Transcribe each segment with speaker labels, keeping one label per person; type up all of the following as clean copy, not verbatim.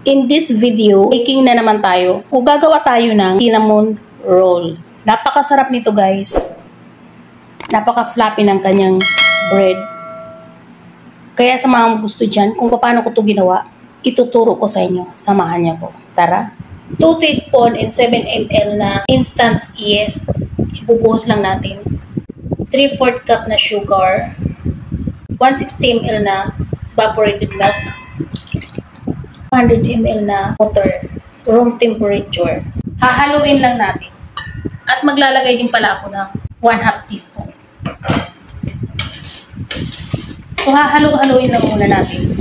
Speaker 1: In this video, baking na naman tayo. O gagawa tayo ng cinnamon roll. Napakasarap nito guys. Napaka-fluffy ng kanyang bread. Kaya sa mga gusto dyan, kung paano ko ito ginawa, ituturo ko sa inyo. Samahan niyo ko. Tara! 2 teaspoon and 7 ml na instant yeast. Ibubuhos lang natin. 3/4 cup na sugar. 160 ml na evaporated milk. 100 ml na water, room temperature. Hahaluin lang natin. At maglalagay din pala ako ng 1/2 teaspoon. So hahaluin lang muna natin.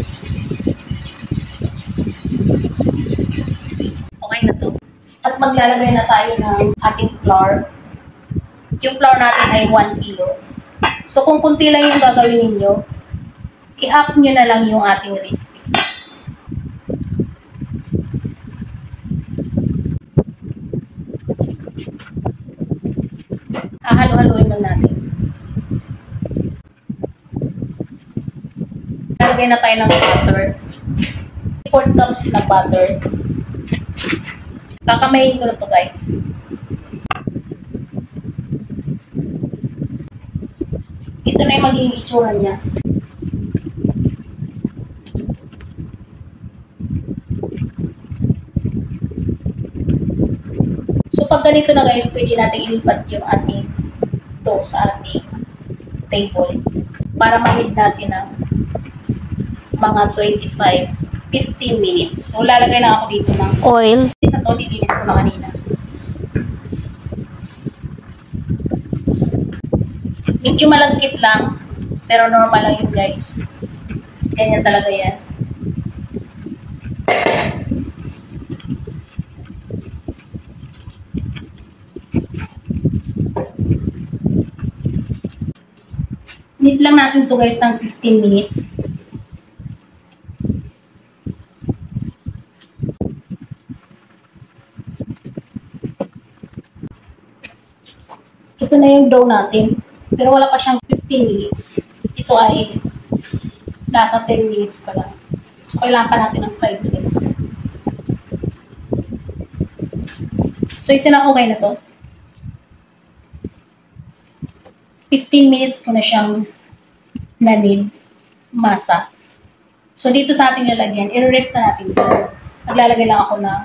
Speaker 1: Okay na to. At maglalagay na tayo ng ating flour. Yung flour natin ay 1 kilo. So kung kunti lang yung gagawin ninyo, i-half nyo na lang yung ating recipe. Halo-haloin lang natin. Lagay na tayo ng butter. 4 cups na butter. Kakamayin ko na to guys. Ito na yung magiging itsura niya. So pag ganito na guys, pwede natin ilipat yung ating ito sa ating table para ma-heat natin ng mga 15 minutes. So lalagay na ako dito ng oil. Isa to, nilinis ko na kanina. Medyo malagkit lang, pero normal lang yun guys. Ganyan talaga yan. Need lang natin to guys ng 15 minutes. Ito na yung dough natin. Pero wala pa siyang 15 minutes. Ito ay nasa 10 minutes pa lang. So kailangan pa natin ng 5 minutes. So ito na, okay na to. 15 minutes ko na siyang nanid masa. So, dito sa ating lalagyan, i-rest na natin ito. Naglalagay lang ako ng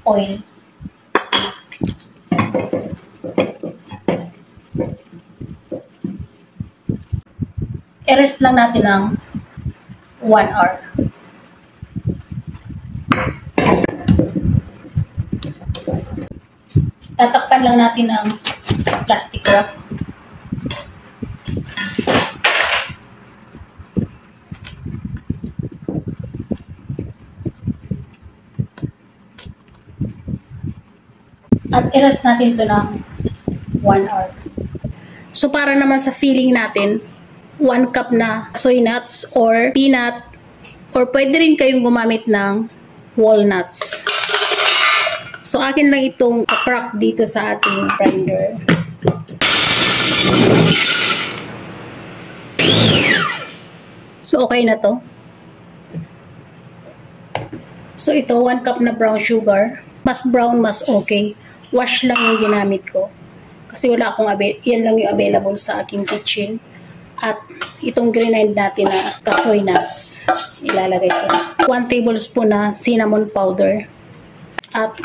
Speaker 1: oil. I-rest lang natin ng 1 hour. Tatakpan lang natin ang plastic wrap. At i-rest natin ito ng 1 hour. So para naman sa filling natin, 1 cup na soy nuts or peanut, or pwede rin kayong gumamit ng walnuts. So akin lang itong crack dito sa ating grinder. So okay na to. So ito, 1 cup na brown sugar. Mas brown, mas okay. Wash lang yung ginamit ko. Kasi wala akong yan lang yung available sa aking kitchen. At itong grind natin na soy nuts, ilalagay ko. 1 tablespoon na cinnamon powder. At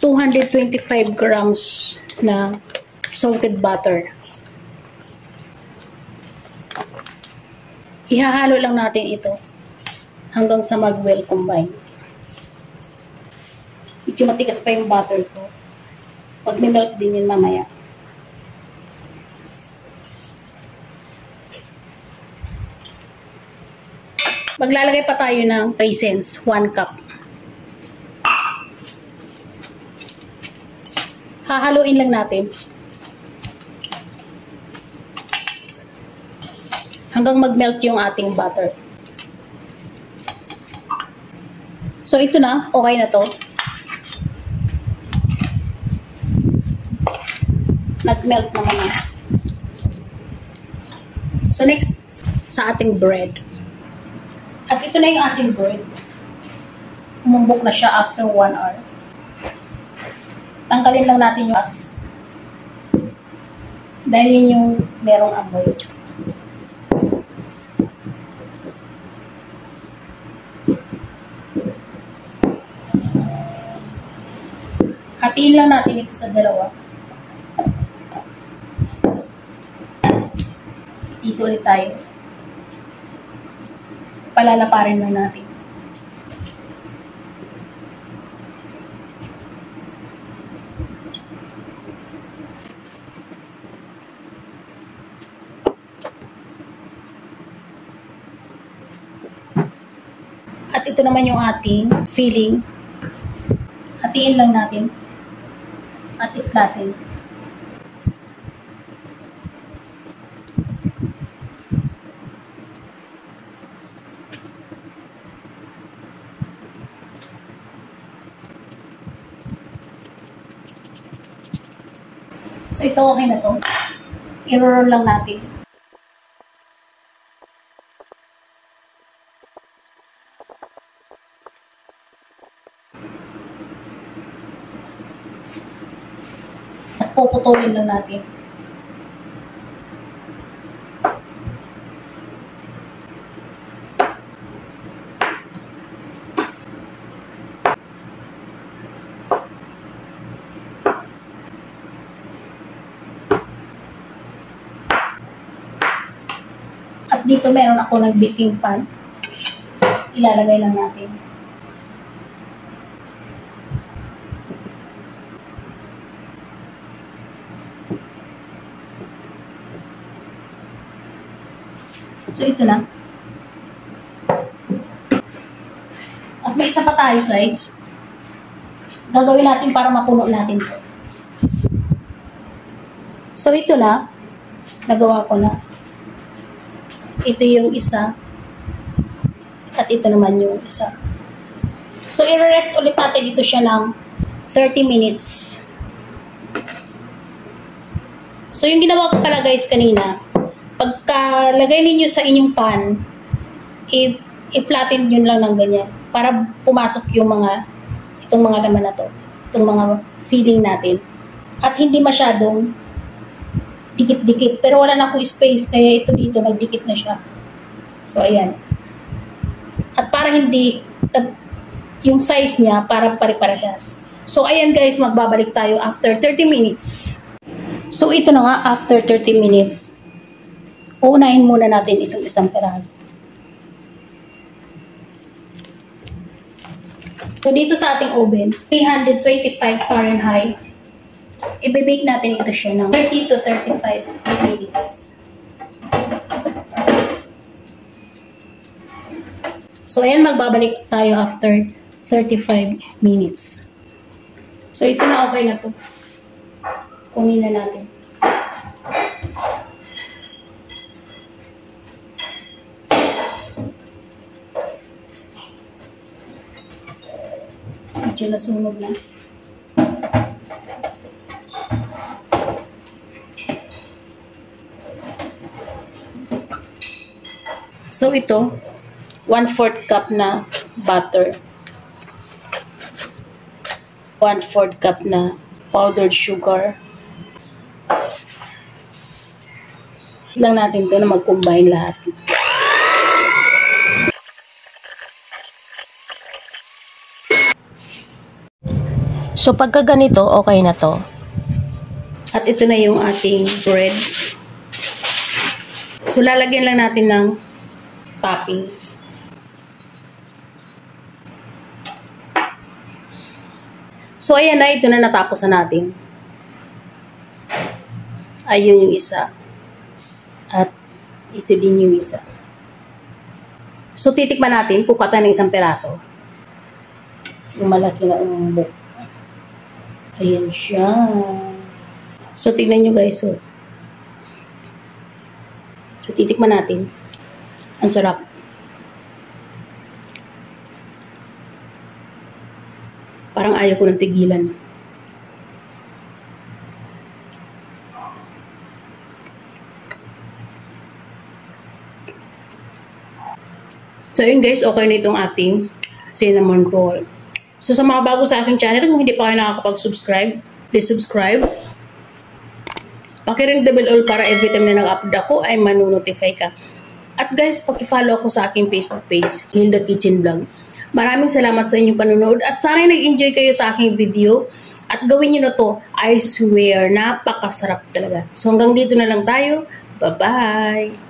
Speaker 1: 225 grams na salted butter. Ihahalo lang natin ito hanggang sa mag-well combine. Medyo matigas pa yung butter ko. Pag may melt din yun mamaya. Maglalagay pa tayo ng raisins, 1 cup. Hahaluin lang natin hanggang mag-melt yung ating butter. So ito na, okay na to. Nag-melt naman na. So next, sa ating bread. At ito na yung ating bread. umumbok na siya after 1 hour. Tanggalin lang natin yung as. Dahil yun yung merong amoy. Hatiin lang natin ito sa dalawa. Dito ulit tayo. Palalaparin lang natin. At ito naman yung ating filling. Hatiin lang natin. At i-flatten. So ito okay na to. I-roll lang natin. At puputulin lang natin. At dito meron ako ng baking pan. Ilalagay lang natin. So ito na. At may isa pa tayo guys. Gagawin natin para mapuno natin ito. So ito na. Nagawa ko na. Ito yung isa. At ito naman yung isa. So i-rest ulit natin ito siya ng 30 minutes. So yung ginawa ko pala guys kanina, pagkalagay ninyo sa inyong pan, i-flatten yun lang ng ganyan para pumasok yung itong mga laman na to, itong mga filling natin. At hindi masyadong dikit-dikit. Pero wala na akong space, kaya ito dito, nagdikit na siya. So, ayan. At para hindi, yung size niya, para pare-parehas. So, ayan guys, magbabalik tayo after 30 minutes. So, ito na nga, after 30 minutes. Uunahin muna natin itong isang peraso. So, dito sa ating oven, 325 Fahrenheit. I-bake natin ito siya ng 30 to 35 minutes. So, ayan, magbabalik tayo after 35 minutes. So, ito na, okay na to. Kunin na natin. Medyo nasunog na. So, ito, 1/4 cup na butter. 1/4 cup na powdered sugar. Lang natin ito na mag-combine lahat. So, pagka ganito, okay na to. At ito na yung ating bread. So, lalagyan lang natin ng toppings. So, ayan na. Ito na natapos na natin. Ayun yung isa. At ito din yung isa. So, titikman natin. Pukatan ng isang peraso. Yung malaki na umumbok. Ayan siya. So, tignan nyo guys. So, titikman natin. Ang sarap. Parang ayaw ko ng tigilan. So, yun guys. Okay na itong ating cinnamon roll. So sa mga bago sa aking channel, kung hindi pa kayo nakakapag-subscribe, please subscribe. Pakiring the bell all para every time na nag-upload ako ay manu-notify ka. At guys, paki-follow ako sa aking Facebook page, Hilda Kitchen Vlog. Maraming salamat sa inyong panonood at sana nag-enjoy kayo sa aking video. At gawin nyo na to, I swear, napakasarap talaga. So hanggang dito na lang tayo. Bye-bye!